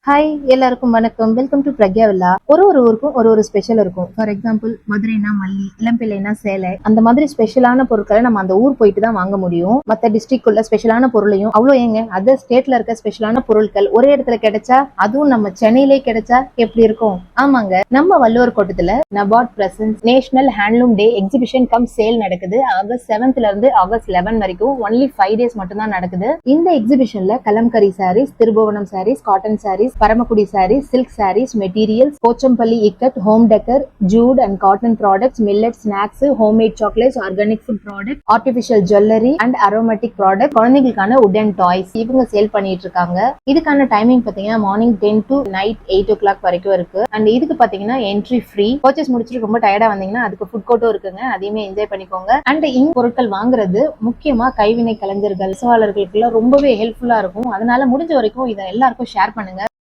Hi எல்லாருக்கும் வணக்கம். Welcome to Pragya villa. ஒரு ஊருக்கும் ஒரு ஸ்பெஷல் இருக்கும். ஃபார் எக்ஸாம்பிள் மதுரைனா மல்லி, இளம்பிள்ளைனா சேலை, அந்த மாதிரி ஸ்பெஷலான பொருட்களை நம்ம அந்த ஊர் போயிட்டு தான் வாங்க முடியும். மற்ற டிஸ்ட்ரிக்ட் உள்ள ஸ்பெஷலான பொருளையும் அவ்வளோ ஏங்க அதர் ஸ்டேட்ல இருக்க ஸ்பெஷலான பொருட்கள் ஒரே இடத்துல கிடைச்சா, அதுவும் நம்ம சென்னையிலே கிடைச்சா எப்படி இருக்கும்? ஆமாங்க, நம்ம வள்ளுவர் கோட்டத்துல NABARD presents national handloom day exhibition cum sale நடக்குது. ஆகஸ்ட் 7th இருந்து ஆகஸ்ட் 11 வரைக்கும் ஒன்லி 5 days மட்டும் தான் நடக்குது. இந்த எக்ஸிபிஷன்ல kalamkari saris, Thirubuvanam saris, cotton saris, Paramakudi saris, silk saris, materials, Pochampally ikat, home decor, jute and cotton products, millet snacks, homemade chocolates, organic food product, artificial jewellery and aromatic product, குழந்தைகளுக்கான உடன் டாய்ஸ் இவங்க சேல் பண்ணிட்டு இருக்காங்க. இதுக்கான டைமிங் பாத்தீங்கன்னா மார்னிங் 10 to நைட் 8 o'clock வரைக்கும் இருக்கு. அண்ட் இதுக்கு பாத்தீங்கன்னா என்ட்ரி ஃப்ரீ. பர்ச்சேஸ் முடிச்சுட்டு ரொம்ப டயர்டா வந்தீங்கன்னா அதுக்கு ஃபுட் கோர்ட்டும் இருக்குங்க, அதையுமே என்ஜாய் பண்ணிக்கோங்க. அண்ட் இந்த பொருட்கள் வாங்குறது முக்கியமா கைவினை கலைஞர்கள், நெசவாளர்களுக்கு ரொம்பவே ஹெல்ப்ஃபுல்லா இருக்கும். அதனால முடிஞ்ச வரைக்கும் இதை எல்லாருக்கும் ஷேர் பண்ணுங்க.